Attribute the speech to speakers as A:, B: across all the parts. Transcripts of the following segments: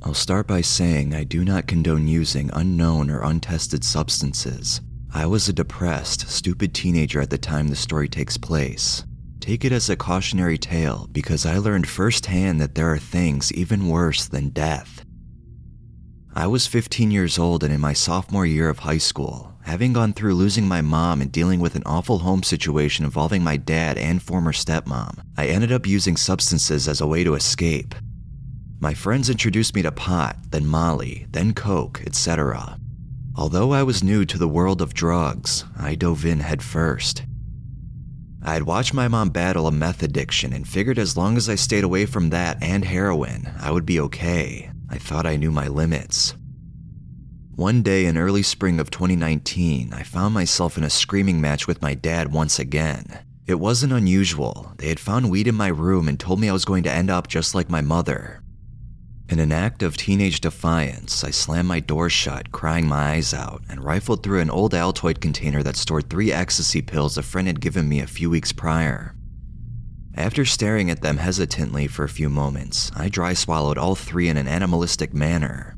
A: I'll start by saying I do not condone using unknown or untested substances. I was a depressed, stupid teenager at the time the story takes place. Take it as a cautionary tale because I learned firsthand that there are things even worse than death. I was 15 years old and in my sophomore year of high school, having gone through losing my mom and dealing with an awful home situation involving my dad and former stepmom. I ended up using substances as a way to escape. My friends introduced me to pot, then Molly, then Coke, etc. Although I was new to the world of drugs, I dove in head first. I had watched my mom battle a meth addiction and figured as long as I stayed away from that and heroin, I would be okay. I thought I knew my limits. One day in early spring of 2019, I found myself in a screaming match with my dad once again. It wasn't unusual. They had found weed in my room and told me I was going to end up just like my mother. In an act of teenage defiance, I slammed my door shut, crying my eyes out, and rifled through an old Altoid container that stored 3 ecstasy pills a friend had given me a few weeks prior. After staring at them hesitantly for a few moments, I dry swallowed all 3 in an animalistic manner.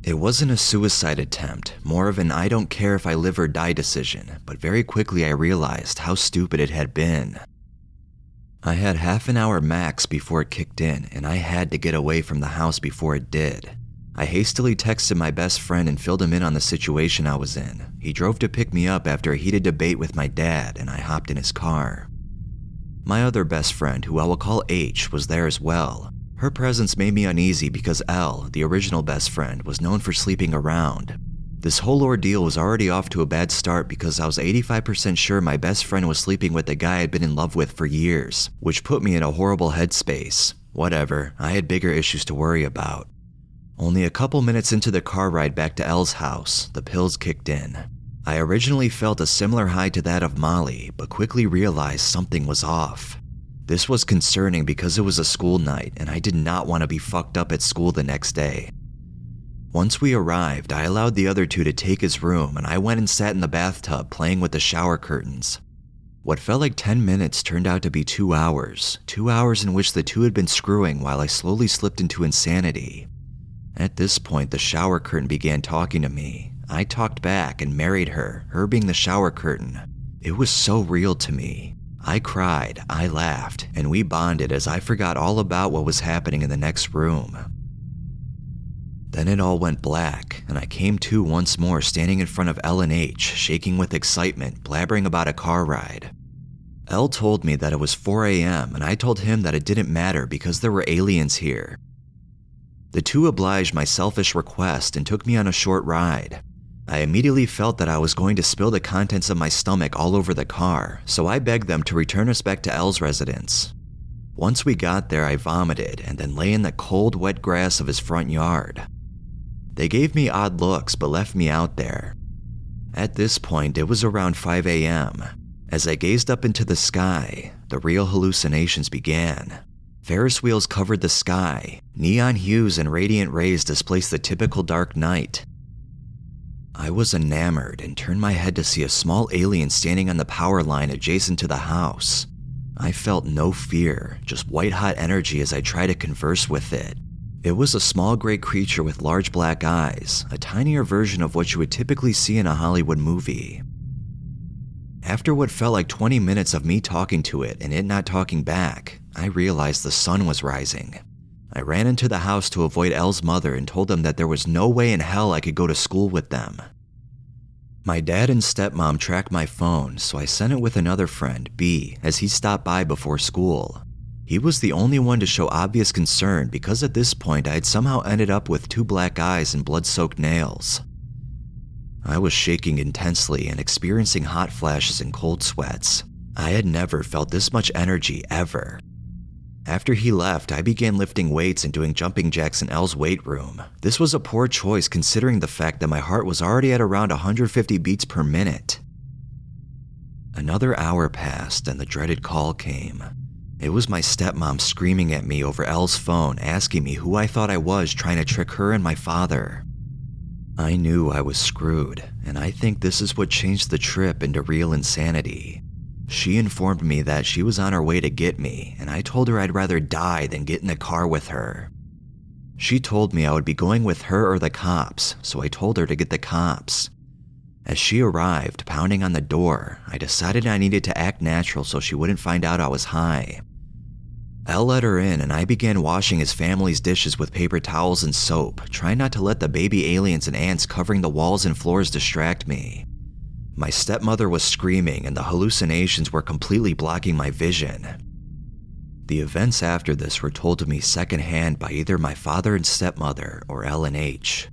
A: It wasn't a suicide attempt, more of an I don't care if I live or die decision, but very quickly I realized how stupid it had been. I had half an hour max before it kicked in, and I had to get away from the house before it did. I hastily texted my best friend and filled him in on the situation I was in. He drove to pick me up after a heated debate with my dad, and I hopped in his car. My other best friend, who I will call H, was there as well. Her presence made me uneasy because L, the original best friend, was known for sleeping around. This whole ordeal was already off to a bad start because I was 85% sure my best friend was sleeping with the guy I'd been in love with for years, which put me in a horrible headspace. Whatever, I had bigger issues to worry about. Only a couple minutes into the car ride back to L's house, the pills kicked in. I originally felt a similar high to that of Molly, but quickly realized something was off. This was concerning because it was a school night and I did not want to be fucked up at school the next day. Once we arrived, I allowed the other 2 to take his room and I went and sat in the bathtub playing with the shower curtains. What felt like 10 minutes turned out to be 2 hours. 2 hours in which the 2 had been screwing while I slowly slipped into insanity. At this point, the shower curtain began talking to me. I talked back and married her, her being the shower curtain. It was so real to me. I cried, I laughed, and we bonded as I forgot all about what was happening in the next room. Then it all went black, and I came to once more standing in front of L and H, shaking with excitement, blabbering about a car ride. L told me that it was 4 a.m., and I told him that it didn't matter because there were aliens here. The 2 obliged my selfish request and took me on a short ride. I immediately felt that I was going to spill the contents of my stomach all over the car, so I begged them to return us back to L's residence. Once we got there, I vomited and then lay in the cold, wet grass of his front yard. They gave me odd looks but left me out there. At this point, it was around 5 a.m. As I gazed up into the sky, the real hallucinations began. Ferris wheels covered the sky, neon hues and radiant rays displaced the typical dark night. I was enamored and turned my head to see a small alien standing on the power line adjacent to the house. I felt no fear, just white-hot energy as I tried to converse with it. It was a small gray creature with large black eyes, a tinier version of what you would typically see in a Hollywood movie. After what felt like 20 minutes of me talking to it and it not talking back, I realized the sun was rising. I ran into the house to avoid L's mother and told them that there was no way in hell I could go to school with them. My dad and stepmom tracked my phone, so I sent it with another friend, B, as he stopped by before school. He was the only one to show obvious concern because at this point I had somehow ended up with 2 black eyes and blood-soaked nails. I was shaking intensely and experiencing hot flashes and cold sweats. I had never felt this much energy ever. After he left, I began lifting weights and doing jumping jacks in L's weight room. This was a poor choice considering the fact that my heart was already at around 150 beats per minute. Another hour passed and the dreaded call came. It was my stepmom screaming at me over L's phone, asking me who I thought I was trying to trick her and my father. I knew I was screwed, and I think this is what changed the trip into real insanity. She informed me that she was on her way to get me, and I told her I'd rather die than get in the car with her. She told me I would be going with her or the cops, so I told her to get the cops. As she arrived, pounding on the door, I decided I needed to act natural so she wouldn't find out I was high. Elle let her in and I began washing his family's dishes with paper towels and soap, trying not to let the baby aliens and ants covering the walls and floors distract me. My stepmother was screaming and the hallucinations were completely blocking my vision. The events after this were told to me secondhand by either my father and stepmother or Elle and H.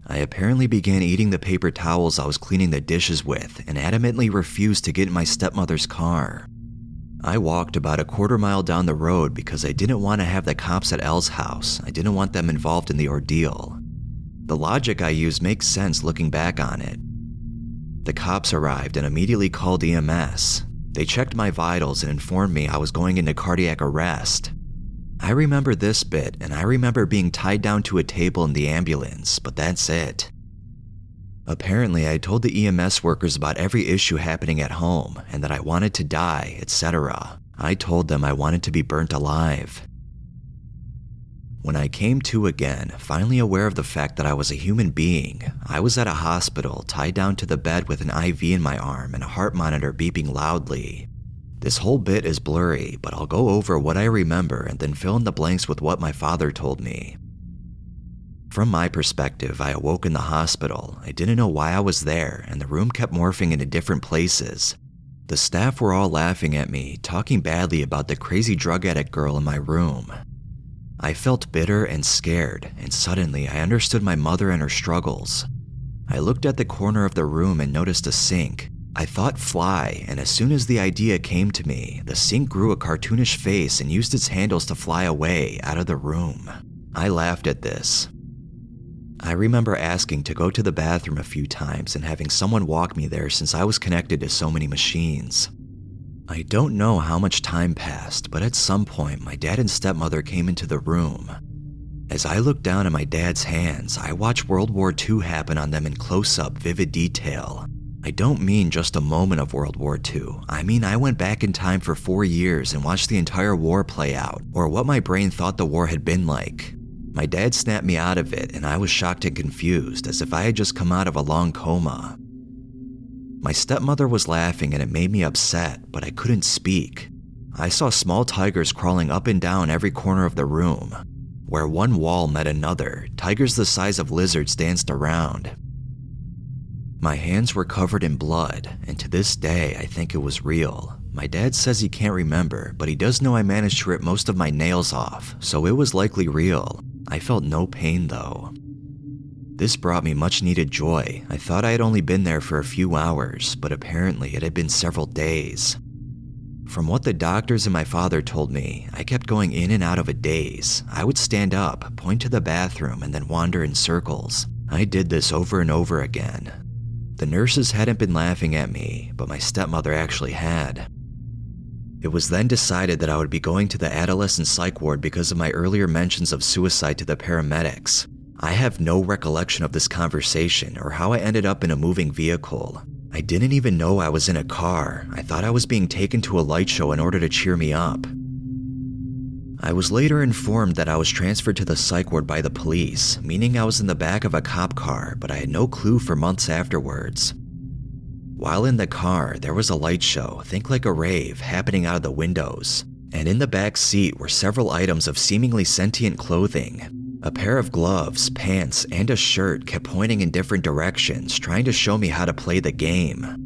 A: I apparently began eating the paper towels I was cleaning the dishes with and adamantly refused to get in my stepmother's car. I walked about a quarter-mile down the road because I didn't want to have the cops at Elle's house. I didn't want them involved in the ordeal. The logic I used makes sense looking back on it. The cops arrived and immediately called EMS. They checked my vitals and informed me I was going into cardiac arrest. I remember this bit, and I remember being tied down to a table in the ambulance, but that's it. Apparently, I told the EMS workers about every issue happening at home and that I wanted to die, etc. I told them I wanted to be burnt alive. When I came to again, finally aware of the fact that I was a human being, I was at a hospital tied down to the bed with an IV in my arm and a heart monitor beeping loudly. This whole bit is blurry, but I'll go over what I remember and then fill in the blanks with what my father told me. From my perspective, I awoke in the hospital. I didn't know why I was there, and the room kept morphing into different places. The staff were all laughing at me, talking badly about the crazy drug addict girl in my room. I felt bitter and scared, and suddenly I understood my mother and her struggles. I looked at the corner of the room and noticed a sink. I thought fly, and as soon as the idea came to me, the sink grew a cartoonish face and used its handles to fly away out of the room. I laughed at this. I remember asking to go to the bathroom a few times and having someone walk me there since I was connected to so many machines. I don't know how much time passed, but at some point my dad and stepmother came into the room. As I looked down at my dad's hands, I watched World War II happen on them in close-up, vivid detail. I don't mean just a moment of World War II. I mean I went back in time for 4 years and watched the entire war play out, or what my brain thought the war had been like. My dad snapped me out of it and I was shocked and confused, as if I had just come out of a long coma. My stepmother was laughing and it made me upset, but I couldn't speak. I saw small tigers crawling up and down every corner of the room. Where one wall met another, tigers the size of lizards danced around. My hands were covered in blood, and to this day I think it was real. My dad says he can't remember, but he does know I managed to rip most of my nails off, so it was likely real. I felt no pain though. This brought me much needed joy. I thought I had only been there for a few hours, but apparently it had been several days. From what the doctors and my father told me, I kept going in and out of a daze. I would stand up, point to the bathroom, and then wander in circles. I did this over and over again. The nurses hadn't been laughing at me, but my stepmother actually had. It was then decided that I would be going to the adolescent psych ward because of my earlier mentions of suicide to the paramedics. I have no recollection of this conversation or how I ended up in a moving vehicle. I didn't even know I was in a car. I thought I was being taken to a light show in order to cheer me up. I was later informed that I was transferred to the psych ward by the police, meaning I was in the back of a cop car, but I had no clue for months afterwards. While in the car, there was a light show, think like a rave, happening out of the windows, and in the back seat were several items of seemingly sentient clothing. A pair of gloves, pants, and a shirt kept pointing in different directions, trying to show me how to play the game.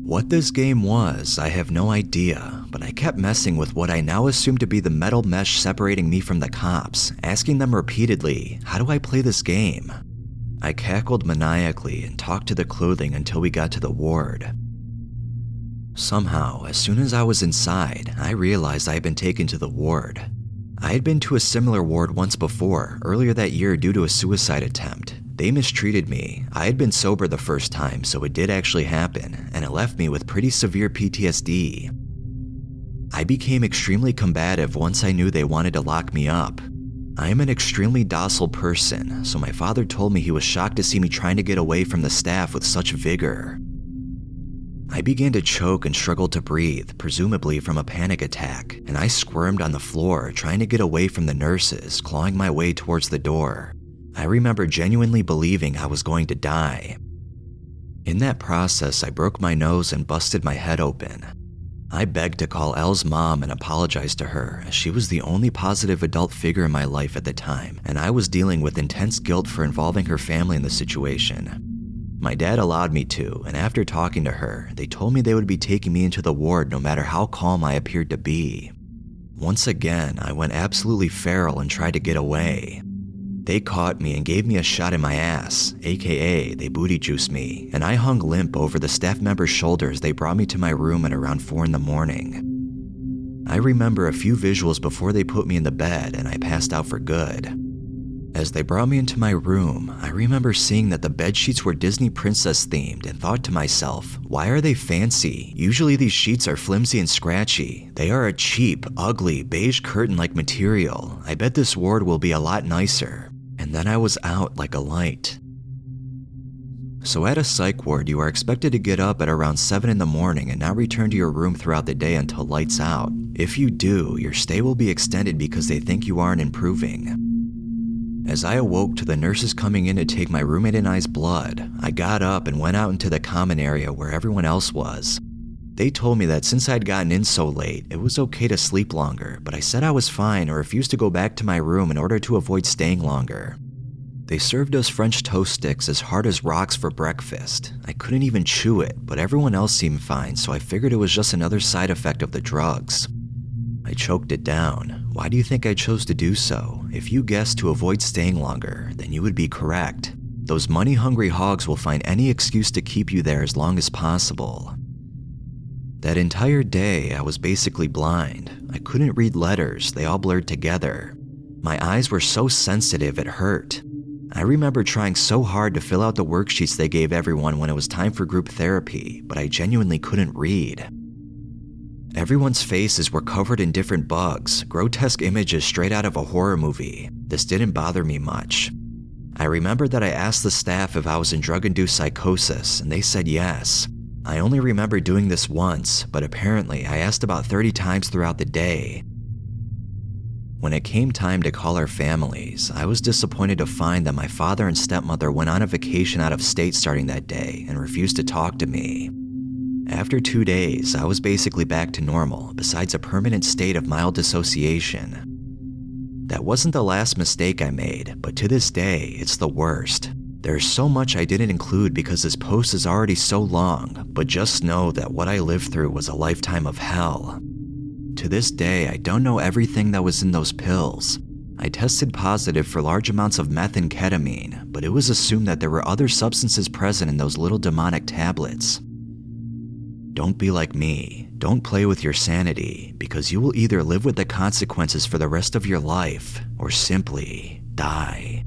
A: What this game was, I have no idea, but I kept messing with what I now assume to be the metal mesh separating me from the cops, asking them repeatedly, how do I play this game? I cackled maniacally and talked to the clothing until we got to the ward. Somehow, as soon as I was inside, I realized I had been taken to the ward. I had been to a similar ward once before, earlier that year due to a suicide attempt. They mistreated me. I had been sober the first time, so it did actually happen, and it left me with pretty severe PTSD. I became extremely combative once I knew they wanted to lock me up. I am an extremely docile person, so my father told me he was shocked to see me trying to get away from the staff with such vigor. I began to choke and struggle to breathe, presumably from a panic attack, and I squirmed on the floor trying to get away from the nurses, clawing my way towards the door. I remember genuinely believing I was going to die. In that process, I broke my nose and busted my head open. I begged to call Elle's mom and apologize to her, as she was the only positive adult figure in my life at the time, and I was dealing with intense guilt for involving her family in the situation. My dad allowed me to, and after talking to her, they told me they would be taking me into the ward no matter how calm I appeared to be. Once again, I went absolutely feral and tried to get away. They caught me and gave me a shot in my ass, aka they booty juiced me, and I hung limp over the staff member's shoulders. They brought me to my room at around 4 a.m. I remember a few visuals before they put me in the bed and I passed out for good. As they brought me into my room, I remember seeing that the bed sheets were Disney princess themed and thought to myself, why are they fancy? Usually these sheets are flimsy and scratchy. They are a cheap, ugly, beige curtain-like material. I bet this ward will be a lot nicer. And then I was out like a light. So at a psych ward, you are expected to get up at around 7 in the morning and not return to your room throughout the day until lights out. If you do, your stay will be extended because they think you aren't improving. As I awoke to the nurses coming in to take my roommate and I's blood, I got up and went out into the common area where everyone else was. They told me that since I'd gotten in so late, it was okay to sleep longer, but I said I was fine and refused to go back to my room in order to avoid staying longer. They served us French toast sticks as hard as rocks for breakfast. I couldn't even chew it, but everyone else seemed fine, so I figured it was just another side effect of the drugs. I choked it down. Why do you think I chose to do so? If you guessed to avoid staying longer, then you would be correct. Those money-hungry hogs will find any excuse to keep you there as long as possible. That entire day, I was basically blind. I couldn't read letters, they all blurred together. My eyes were so sensitive it hurt. I remember trying so hard to fill out the worksheets they gave everyone when it was time for group therapy, but I genuinely couldn't read. Everyone's faces were covered in different bugs, grotesque images straight out of a horror movie. This didn't bother me much. I remember that I asked the staff if I was in drug-induced psychosis, and they said yes. I only remember doing this once, but apparently I asked about 30 times throughout the day. When it came time to call our families, I was disappointed to find that my father and stepmother went on a vacation out of state starting that day and refused to talk to me. After 2 days, I was basically back to normal, besides a permanent state of mild dissociation. That wasn't the last mistake I made, but to this day, it's the worst. There's so much I didn't include because this post is already so long, but just know that what I lived through was a lifetime of hell. To this day, I don't know everything that was in those pills. I tested positive for large amounts of meth and ketamine, but it was assumed that there were other substances present in those little demonic tablets. Don't be like me. Don't play with your sanity, because you will either live with the consequences for the rest of your life, or simply die.